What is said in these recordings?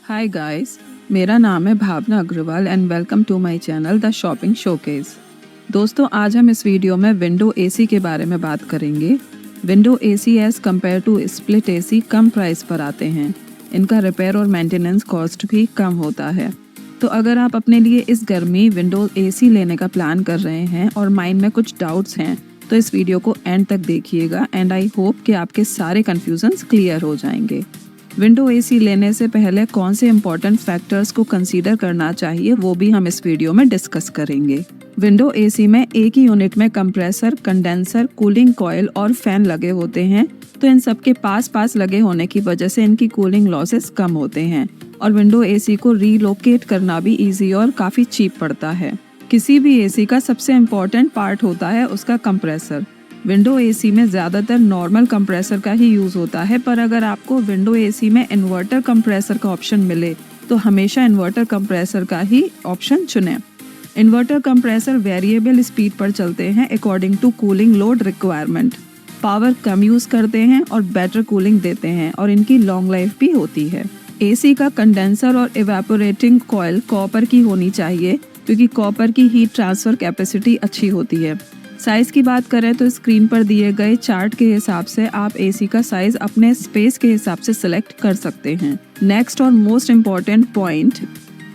Hi guys, मेरा नाम है Bhavna Agarwal and welcome to my channel the shopping showcase. दोस्तों, आज हम इस वीडियो में विंडो एसी के बारे में बात करेंगे। Window AC as compared to split AC कम प्राइस पर आते हैं। इनका रिपेयर और मेंटेनेंस कॉस्ट भी कम होता है। तो अगर आप अपने लिए इस गर्मी विंडो एसी लेने का प्लान कर रहे हैं और माइंड में कुछ डाउट्स हैं, तो इस वीडियो को एंड तक देखिएगा एंड आई होप कि आपके सारे कन्फ्यूजन्स क्लियर हो जाएंगे। विंडो एसी लेने से पहले कौन से इम्पोर्टेंट फैक्टर्स को कंसीडर करना चाहिए, वो भी हम इस वीडियो में डिस्कस करेंगे। विंडो एसी में एक ही यूनिट में कंप्रेसर, कंडेंसर, कूलिंग कॉइल और फैन लगे होते हैं, तो इन सब के पास पास लगे होने की वजह से इनकी कूलिंग लॉसेस कम होते हैं और विंडो एसी को रीलोकेट करना भी ईजी और काफ़ी चीप पड़ता है। किसी भी एसी का सबसे इम्पोर्टेंट पार्ट होता है उसका कंप्रेसर। विंडो एसी में ज़्यादातर नॉर्मल कंप्रेसर का ही यूज़ होता है, पर अगर आपको विंडो एसी में इन्वर्टर कंप्रेसर का ऑप्शन मिले तो हमेशा इन्वर्टर कंप्रेसर का ही ऑप्शन चुनें। इन्वर्टर कंप्रेसर वेरिएबल स्पीड पर चलते हैं according to cooling load requirement. Power कम यूज़ करते हैं और बेटर कूलिंग देते हैं और इनकी लॉन्ग लाइफ भी होती है। एसी का कंडेंसर और इवेपोरेटिंग कॉइल कॉपर की होनी चाहिए, क्योंकि कॉपर की हीट ट्रांसफ़र कैपेसिटी अच्छी होती है। साइज़ की बात करें तो स्क्रीन पर दिए गए चार्ट के हिसाब से आप एसी का साइज़ अपने स्पेस के हिसाब से सिलेक्ट कर सकते हैं। नेक्स्ट और most important point,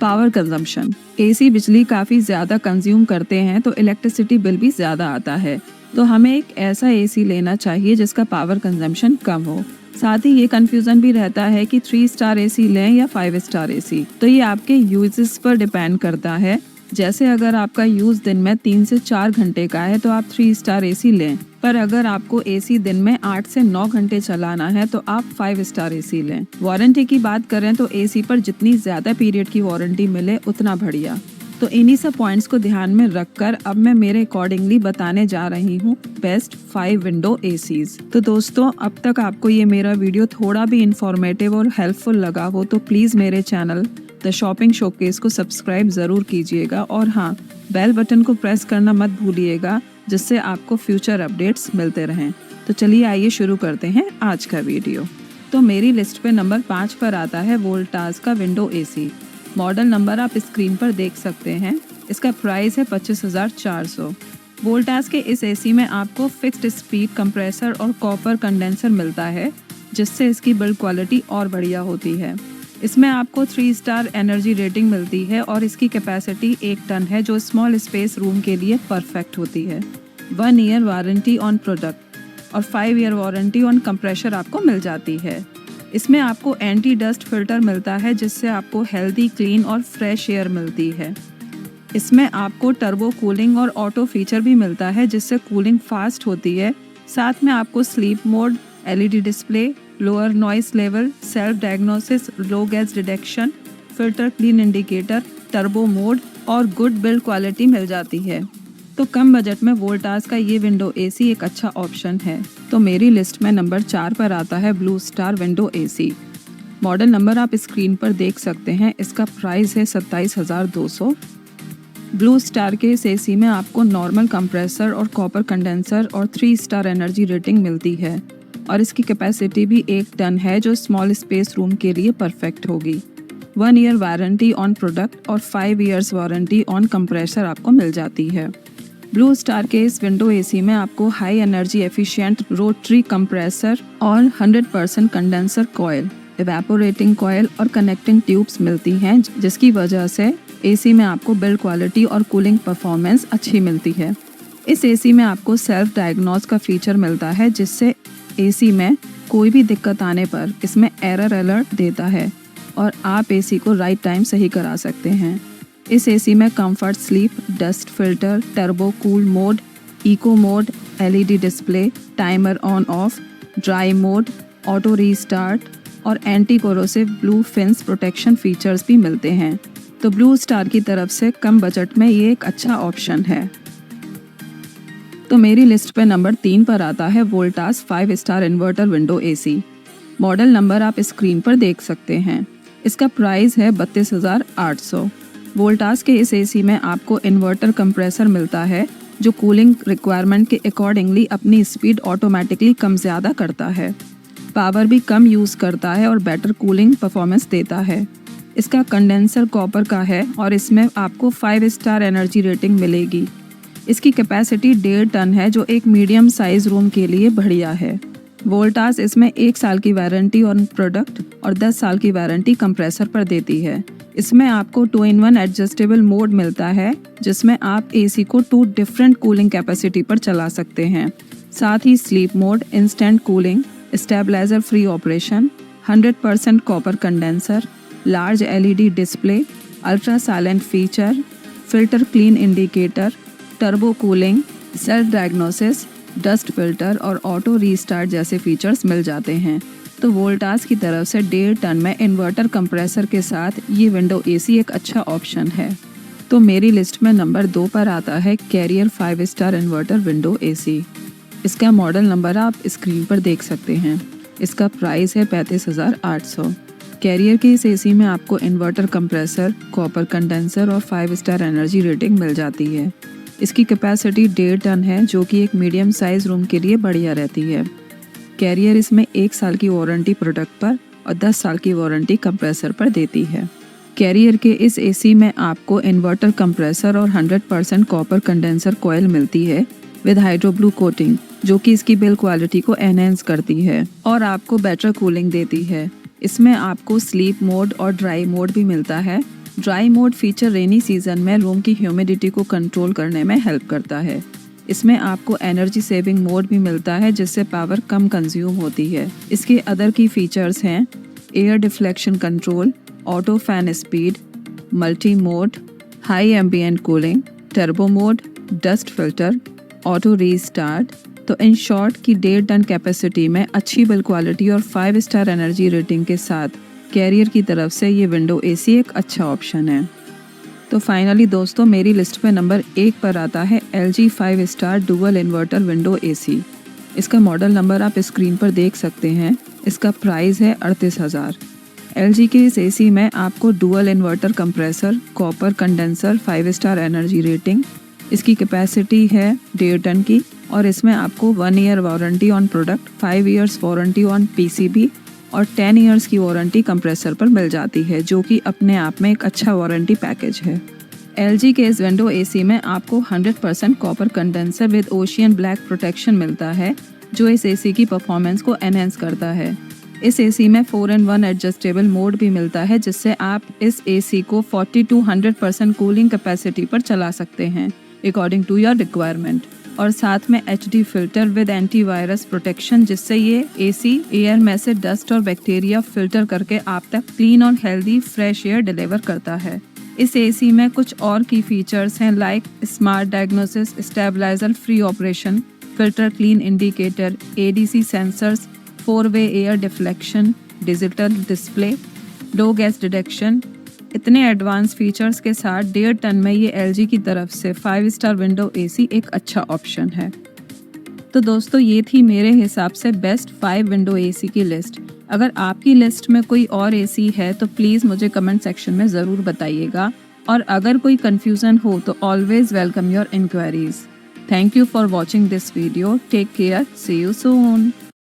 power consumption. AC बिजली काफ़ी ज़्यादा कंज्यूम करते हैं तो इलेक्ट्रिसिटी बिल भी ज़्यादा आता है, तो हमें एक ऐसा एसी लेना चाहिए जिसका पावर कंजम्पशन कम हो। साथ ही ये कंफ्यूजन भी रहता है कि 3 स्टार एसी लें या 5 स्टार एसी, तो ये आपके यूजेस पर डिपेंड करता है। जैसे अगर आपका यूज़ दिन में 3 से 4 घंटे का है तो आप 3 स्टार एसी लें, पर अगर आपको एसी दिन में 8 से 9 घंटे चलाना है तो आप 5 स्टार एसी लें। वारंटी की बात करें तो एसी पर जितनी ज़्यादा पीरियड की वारंटी मिले उतना बढ़िया। तो इन्हीं सब पॉइंट्स को ध्यान में रखकर अब मैं मेरे अकॉर्डिंगली बताने जा रही हूँ बेस्ट 5 विंडो एसीज। तो दोस्तों, अब तक आपको ये मेरा वीडियो थोड़ा भी इंफॉर्मेटिव और हेल्पफुल लगा हो तो प्लीज़ मेरे चैनल द शॉपिंग शोकेस को सब्सक्राइब ज़रूर कीजिएगा और हाँ, बेल बटन को प्रेस करना मत भूलिएगा, जिससे आपको फ्यूचर अपडेट्स मिलते रहें। तो चलिए आइए शुरू करते हैं आज का वीडियो। तो मेरी लिस्ट पे नंबर 5 पर आता है वोल्टास का विंडो एसी। मॉडल नंबर आप स्क्रीन पर देख सकते हैं। इसका प्राइस है 25,400। वोल्टास के इस एसी में आपको फिक्स्ड स्पीड कंप्रेसर और कॉपर कंडेंसर मिलता है, जिससे इसकी बिल्ड क्वालिटी और बढ़िया होती है। इसमें आपको 3 स्टार एनर्जी रेटिंग मिलती है और इसकी कैपेसिटी 1 टन है, जो स्मॉल स्पेस रूम के लिए परफेक्ट होती है। 1 ईयर वारंटी ऑन प्रोडक्ट और 5 ईयर वारंटी ऑन कंप्रेसर आपको मिल जाती है। इसमें आपको एंटी डस्ट फिल्टर मिलता है, जिससे आपको हेल्दी, क्लीन और फ्रेश एयर मिलती है। इसमें आपको टर्बो कूलिंग और ऑटो फीचर भी मिलता है, जिससे कूलिंग फास्ट होती है। साथ में आपको sleep mode, LED display, lower noise level, self diagnosis, low gas detection, filter clean indicator, turbo mode और गुड बिल्ड क्वालिटी मिल जाती है। तो कम बजट में वोल्टास का ये विंडो एसी एक अच्छा ऑप्शन है। तो मेरी लिस्ट में नंबर 4 पर आता है blue star window AC. Model number आप स्क्रीन पर देख सकते हैं। इसका प्राइस है 27,200। ब्लू स्टार के इस एसी में आपको नॉर्मल कंप्रेसर और कॉपर कंडेंसर और 3 स्टार एनर्जी रेटिंग मिलती है और इसकी कैपेसिटी भी 1 टन है, जो स्मॉल स्पेस रूम के लिए परफेक्ट होगी। 1 ईयर वारंटी ऑन प्रोडक्ट और 5 ईयर्स वारंटी ऑन कंप्रेसर आपको मिल जाती है। ब्लू स्टार के इस विंडो एसी में आपको high energy efficient rotary compressor और 100% कंडेंसर कॉइल, इवेपोरेटिंग कॉइल और कनेक्टिंग ट्यूब्स मिलती हैं, जिसकी वजह से एसी में आपको बिल्ड क्वालिटी और कूलिंग परफॉर्मेंस अच्छी मिलती है। इस एसी में आपको सेल्फ डायग्नोस का फीचर मिलता है, जिससे एसी में कोई भी दिक्कत आने पर इसमें एरर अलर्ट देता है और आप एसी को राइट टाइम सही करा सकते हैं। इस एसी में comfort sleep, dust filter, turbo cool mode, eco mode, LED display, timer on off, dry mode, auto restart और anti corrosive blue fins protection features भी मिलते हैं। तो ब्लू स्टार की तरफ से कम बजट में ये एक अच्छा ऑप्शन है। तो मेरी लिस्ट पे नंबर 3 पर आता है Voltas 5 star inverter window AC. Model number आप स्क्रीन पर देख सकते हैं। इसका प्राइस है 32,800। वोल्टास के इस एसी में आपको इन्वर्टर कंप्रेसर मिलता है, जो कूलिंग रिक्वायरमेंट के अकॉर्डिंगली अपनी स्पीड ऑटोमेटिकली कम ज़्यादा करता है। पावर भी कम यूज़ करता है और बेटर कूलिंग परफॉर्मेंस देता है। इसका कंडेंसर कॉपर का है और इसमें आपको 5 स्टार एनर्जी रेटिंग मिलेगी। इसकी कैपेसिटी 1.5 टन है जो एक मीडियम साइज रूम के लिए बढ़िया है। वोल्टास इसमें 1 साल की वारंटी ऑन प्रोडक्ट और 10 साल की वारंटी कंप्रेसर पर देती है। इसमें आपको 2-in-1 एडजस्टेबल मोड मिलता है जिसमें आप एसी को 2 डिफरेंट कूलिंग कैपेसिटी पर चला सकते हैं। साथ ही sleep mode, instant cooling, stabiliser free operation, 100% copper condenser, large LED display, ultra silent feature, filter clean indicator, turbo cooling, self diagnosis, dust filter और ऑटो रीस्टार्ट जैसे फीचर्स मिल जाते हैं। तो वोल्टास की तरफ से 1.5 टन में इन्वर्टर कंप्रेसर के साथ ये विंडो एसी एक अच्छा ऑप्शन है। तो मेरी लिस्ट में नंबर 2 पर आता है Carrier 5 star inverter window AC. इसका मॉडल नंबर आप स्क्रीन पर देख सकते हैं। इसका प्राइस है 35,800। कैरियर के इस एसी में आपको इन्वर्टर कंप्रेसर, कॉपर कंडेंसर और 5 स्टार एनर्जी रेटिंग मिल जाती है। इसकी कैपेसिटी 1.5 टन है जो कि एक मीडियम साइज रूम के लिए बढ़िया रहती है। कैरियर इसमें 1 साल की वारंटी प्रोडक्ट पर और 10 साल की वारंटी कंप्रेसर पर देती है। कैरियर के इस एसी में आपको इन्वर्टर कंप्रेसर और 100% कॉपर कंडेंसर कॉइल मिलती है विद हाइड्रो ब्लू कोटिंग जो कि इसकी बिल्ड क्वालिटी को एनहेंस करती है और आपको बेटर कूलिंग देती है। इसमें आपको स्लीप मोड और ड्राई मोड भी मिलता है। Dry mode feature rainy season में रूम की ह्यूमिडिटी को कंट्रोल करने में हेल्प करता है। इसमें आपको एनर्जी सेविंग मोड भी मिलता है जिससे पावर कम कंज्यूम होती है। इसके अदर की फीचर्स हैं air deflection control, auto fan speed, multi mode, high ambient cooling, turbo mode, dust filter, auto restart. तो इन शॉर्ट की 1.5 टन कैपेसिटी में अच्छी बिल्ड क्वालिटी और 5 स्टार एनर्जी रेटिंग के साथ कैरियर की तरफ से ये विंडो एसी एक अच्छा ऑप्शन है। तो फाइनली दोस्तों मेरी लिस्ट में नंबर 1 पर आता है LG 5 star dual inverter window AC. इसका मॉडल नंबर आप स्क्रीन पर देख सकते हैं। इसका प्राइस है 38,000। LG के इस एसी में आपको dual inverter compressor, copper condenser, 5 star energy rating, इसकी कैपेसिटी है 1.5 टन की और इसमें आपको 1 year warranty on product, 5 years warranty on PCB और 10 ईयर्स की वारंटी कंप्रेसर पर मिल जाती है जो कि अपने आप में एक अच्छा वारंटी पैकेज है। LG के इस विंडो एसी में आपको 100% copper condenser with ocean black protection मिलता है जो इस एसी की परफॉर्मेंस को एनहेंस करता है। इस एसी में 4-in-1 एडजस्टेबल मोड भी मिलता है जिससे आप इस एसी को 40 to 100% कूलिंग कैपेसिटी पर चला सकते हैं अकॉर्डिंग टू योर रिक्वायरमेंट। और साथ में HD filter with antivirus protection जिससे ये एसी एयर में से डस्ट और बैक्टीरिया फिल्टर करके आप तक क्लीन और हेल्दी फ्रेश एयर डिलीवर करता है। इस एसी में कुछ और की फीचर्स हैं like smart diagnosis, stabiliser free operation, filter clean indicator, ADC sensors, 4-वे air deflection, digital display, low gas detection. इतने एडवांस फीचर्स के साथ 1.5 टन में ये LG की तरफ से 5 स्टार विंडो एसी एक अच्छा ऑप्शन है। तो दोस्तों ये थी मेरे हिसाब से बेस्ट 5 विंडो एसी की लिस्ट। अगर आपकी लिस्ट में कोई और एसी है तो प्लीज़ मुझे कमेंट सेक्शन में ज़रूर बताइएगा और अगर कोई कन्फ्यूज़न हो तो always welcome your inquiries. Thank you for watching this video. Take care, see you soon.